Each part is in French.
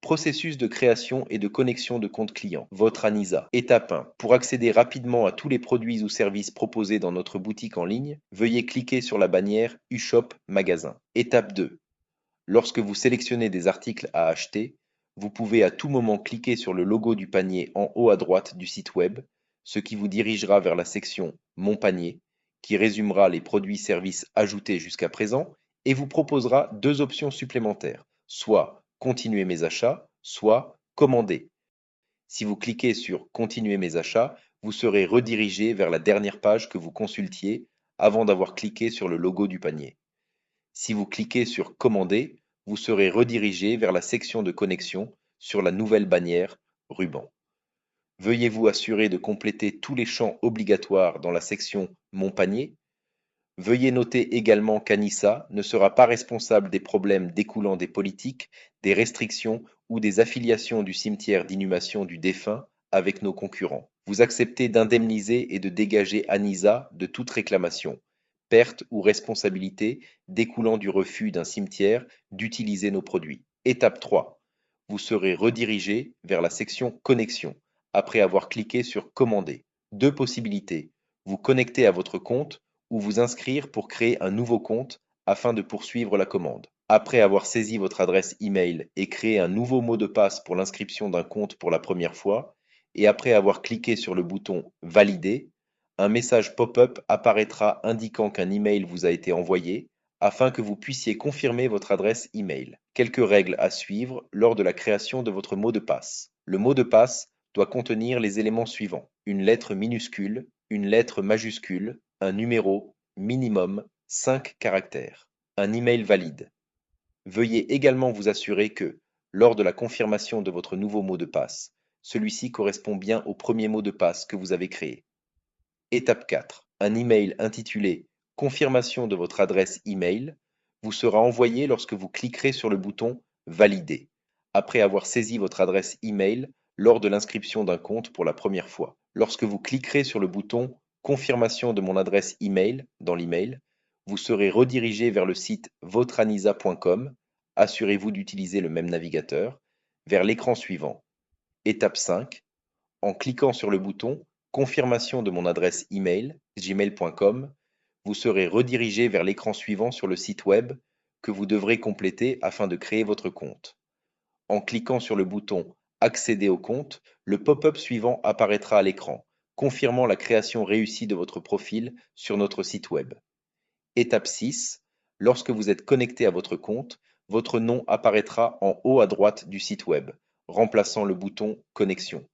Processus de création et de connexion de compte client. Votre Anisa. Étape 1. Pour accéder rapidement à tous les produits ou services proposés dans notre boutique en ligne, veuillez cliquer sur la bannière eShop Magasin. Étape 2. Lorsque vous sélectionnez des articles à acheter, vous pouvez à tout moment cliquer sur le logo du panier en haut à droite du site web, ce qui vous dirigera vers la section Mon panier, qui résumera les produits-services ajoutés jusqu'à présent et vous proposera deux options supplémentaires, soit Continuer mes achats, soit Commander. Si vous cliquez sur Continuer mes achats, vous serez redirigé vers la dernière page que vous consultiez avant d'avoir cliqué sur le logo du panier. Si vous cliquez sur Commander, vous serez redirigé vers la section de connexion sur la nouvelle bannière Ruban. Veuillez vous assurer de compléter tous les champs obligatoires dans la section Mon panier. Veuillez noter également qu'Anissa ne sera pas responsable des problèmes découlant des politiques, des restrictions ou des affiliations du cimetière d'inhumation du défunt avec nos concurrents. Vous acceptez d'indemniser et de dégager Anissa de toute réclamation, perte ou responsabilité découlant du refus d'un cimetière d'utiliser nos produits. Étape 3. Vous serez redirigé vers la section Connexion après avoir cliqué sur Commander. Deux possibilités. Vous connecter à votre compte ou vous inscrire pour créer un nouveau compte afin de poursuivre la commande. Après avoir saisi votre adresse email et créé un nouveau mot de passe pour l'inscription d'un compte pour la première fois, et après avoir cliqué sur le bouton Valider, un message pop-up apparaîtra indiquant qu'un email vous a été envoyé afin que vous puissiez confirmer votre adresse email. Quelques règles à suivre lors de la création de votre mot de passe. Le mot de passe doit contenir les éléments suivants: une lettre minuscule, une lettre majuscule, un numéro, minimum 5 caractères. Un email valide. Veuillez également vous assurer que, lors de la confirmation de votre nouveau mot de passe, celui-ci correspond bien au premier mot de passe que vous avez créé. Étape 4. Un email intitulé Confirmation de votre adresse email vous sera envoyé lorsque vous cliquerez sur le bouton Valider, après avoir saisi votre adresse email lors de l'inscription d'un compte pour la première fois. Lorsque vous cliquerez sur le bouton Confirmation de mon adresse email dans l'email, vous serez redirigé vers le site votranisa.com, assurez-vous d'utiliser le même navigateur, vers l'écran suivant. Étape 5. En cliquant sur le bouton Confirmation de mon adresse email, gmail.com, vous serez redirigé vers l'écran suivant sur le site web que vous devrez compléter afin de créer votre compte. En cliquant sur le bouton Accéder au compte, le pop-up suivant apparaîtra à l'écran, confirmant la création réussie de votre profil sur notre site web. Étape 6. Lorsque vous êtes connecté à votre compte, votre nom apparaîtra en haut à droite du site web, remplaçant le bouton Connexion.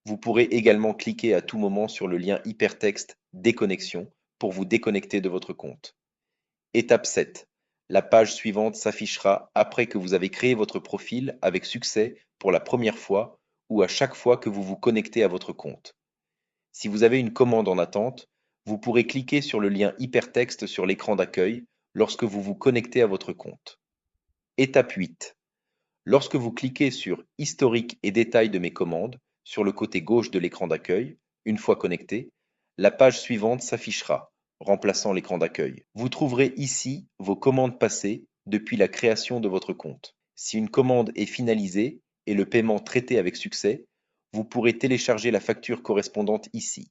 Vous pourrez également cliquer à tout moment sur le lien hypertexte Déconnexion pour vous déconnecter de votre compte. Étape 7. La page suivante s'affichera après que vous avez créé votre profil avec succès pour la première fois ou à chaque fois que vous vous connectez à votre compte. Si vous avez une commande en attente, vous pourrez cliquer sur le lien hypertexte sur l'écran d'accueil lorsque vous vous connectez à votre compte. Étape 8. Lorsque vous cliquez sur Historique et détails de mes commandes sur le côté gauche de l'écran d'accueil, une fois connecté, la page suivante s'affichera, remplaçant l'écran d'accueil. Vous trouverez ici vos commandes passées depuis la création de votre compte. Si une commande est finalisée et le paiement traité avec succès, vous pourrez télécharger la facture correspondante ici.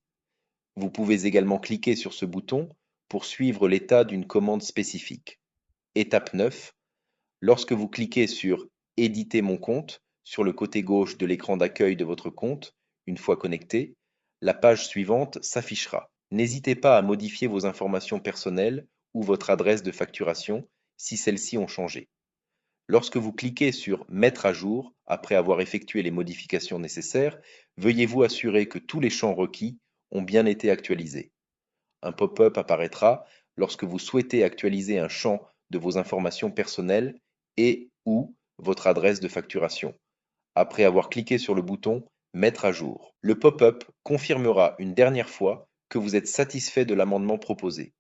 Vous pouvez également cliquer sur ce bouton pour suivre l'état d'une commande spécifique. Étape 9. Lorsque vous cliquez sur Éditer mon compte sur le côté gauche de l'écran d'accueil de votre compte, une fois connecté, la page suivante s'affichera. N'hésitez pas à modifier vos informations personnelles ou votre adresse de facturation si celles-ci ont changé. Lorsque vous cliquez sur Mettre à jour après avoir effectué les modifications nécessaires, veuillez vous assurer que tous les champs requis ont bien été actualisés. Un pop-up apparaîtra lorsque vous souhaitez actualiser un champ de vos informations personnelles et/ou votre adresse de facturation, après avoir cliqué sur le bouton Mettre à jour. Le pop-up confirmera une dernière fois que vous êtes satisfait de l'amendement proposé.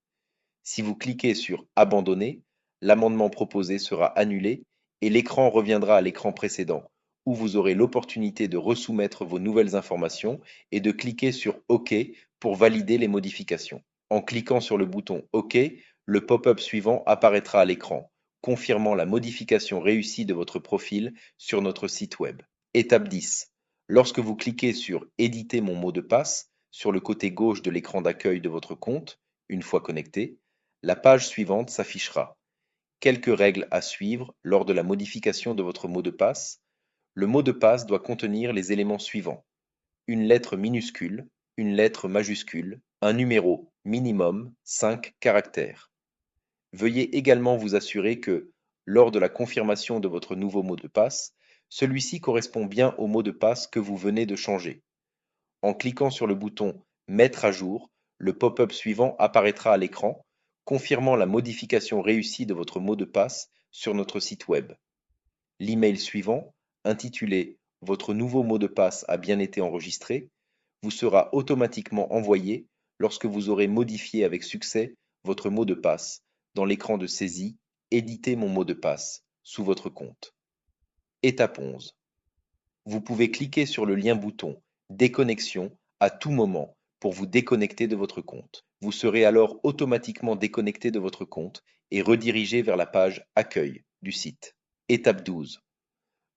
Si vous cliquez sur Abandonner, l'amendement proposé sera annulé et l'écran reviendra à l'écran précédent, où vous aurez l'opportunité de resoumettre vos nouvelles informations et de cliquer sur OK pour valider les modifications. En cliquant sur le bouton OK, le pop-up suivant apparaîtra à l'écran, confirmant la modification réussie de votre profil sur notre site web. Étape 10. Lorsque vous cliquez sur Éditer mon mot de passe sur le côté gauche de l'écran d'accueil de votre compte, une fois connecté, la page suivante s'affichera. Quelques règles à suivre lors de la modification de votre mot de passe. Le mot de passe doit contenir les éléments suivants: une lettre minuscule, une lettre majuscule, un numéro, minimum 5 caractères. Veuillez également vous assurer que, lors de la confirmation de votre nouveau mot de passe, celui-ci correspond bien au mot de passe que vous venez de changer. En cliquant sur le bouton Mettre à jour, le pop-up suivant apparaîtra à l'écran, confirmant la modification réussie de votre mot de passe sur notre site web. L'email suivant, intitulé Votre nouveau mot de passe a bien été enregistré, vous sera automatiquement envoyé lorsque vous aurez modifié avec succès votre mot de passe dans l'écran de saisie Éditer mon mot de passe sous votre compte. Étape 11. Vous pouvez cliquer sur le lien bouton Déconnexion à tout moment pour vous déconnecter de votre compte. Vous serez alors automatiquement déconnecté de votre compte et redirigé vers la page Accueil du site. Étape 12.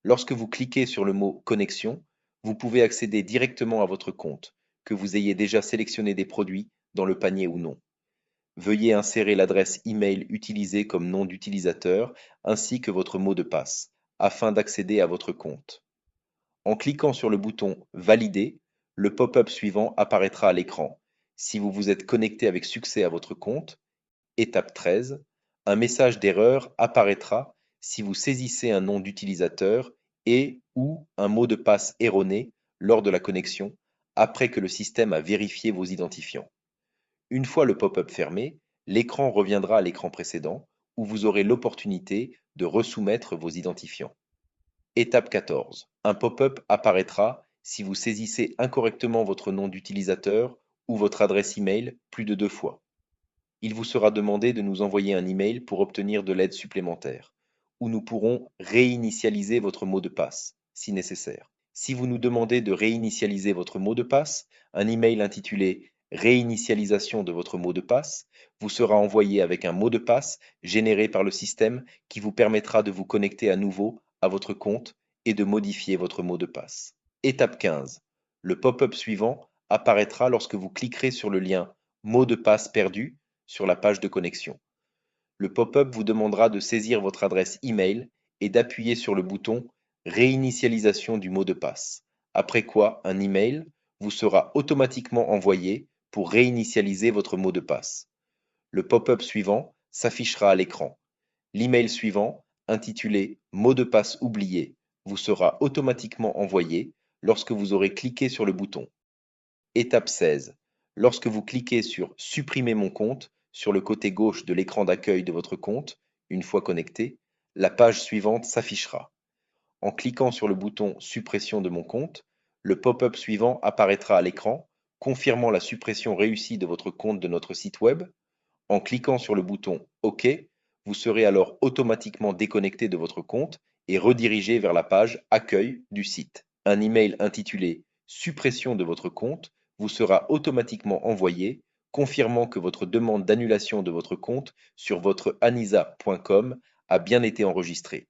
Lorsque vous cliquez sur le mot Connexion, vous pouvez accéder directement à votre compte, que vous ayez déjà sélectionné des produits dans le panier ou non. Veuillez insérer l'adresse email utilisée comme nom d'utilisateur ainsi que votre mot de passe, afin d'accéder à votre compte. En cliquant sur le bouton Valider, le pop-up suivant apparaîtra à l'écran. Si vous vous êtes connecté avec succès à votre compte, étape 13, un message d'erreur apparaîtra si vous saisissez un nom d'utilisateur et/ou un mot de passe erroné lors de la connexion, après que le système a vérifié vos identifiants. Une fois le pop-up fermé, l'écran reviendra à l'écran précédent, où vous aurez l'opportunité de resoumettre vos identifiants. Étape 14. Un pop-up apparaîtra si vous saisissez incorrectement votre nom d'utilisateur ou votre adresse email plus de 2 fois. Il vous sera demandé de nous envoyer un email pour obtenir de l'aide supplémentaire, où nous pourrons réinitialiser votre mot de passe, si nécessaire. Si vous nous demandez de réinitialiser votre mot de passe, un email intitulé Réinitialisation de votre mot de passe vous sera envoyé avec un mot de passe généré par le système qui vous permettra de vous connecter à nouveau à votre compte et de modifier votre mot de passe. Étape 15. Le pop-up suivant apparaîtra lorsque vous cliquerez sur le lien Mot de passe perdu sur la page de connexion. Le pop-up vous demandera de saisir votre adresse email et d'appuyer sur le bouton Réinitialisation du mot de passe, après quoi un email vous sera automatiquement envoyé pour réinitialiser votre mot de passe. Le pop-up suivant s'affichera à l'écran. L'email suivant, intitulé Mot de passe oublié, vous sera automatiquement envoyé lorsque vous aurez cliqué sur le bouton. Étape 16. Lorsque vous cliquez sur Supprimer mon compte sur le côté gauche de l'écran d'accueil de votre compte, une fois connecté, la page suivante s'affichera. En cliquant sur le bouton Suppression de mon compte, le pop-up suivant apparaîtra à l'écran, confirmant la suppression réussie de votre compte de notre site web. En cliquant sur le bouton OK, vous serez alors automatiquement déconnecté de votre compte et redirigé vers la page Accueil du site. Un email intitulé Suppression de votre compte vous sera automatiquement envoyé, confirmant que votre demande d'annulation de votre compte sur votre anisa.com a bien été enregistrée.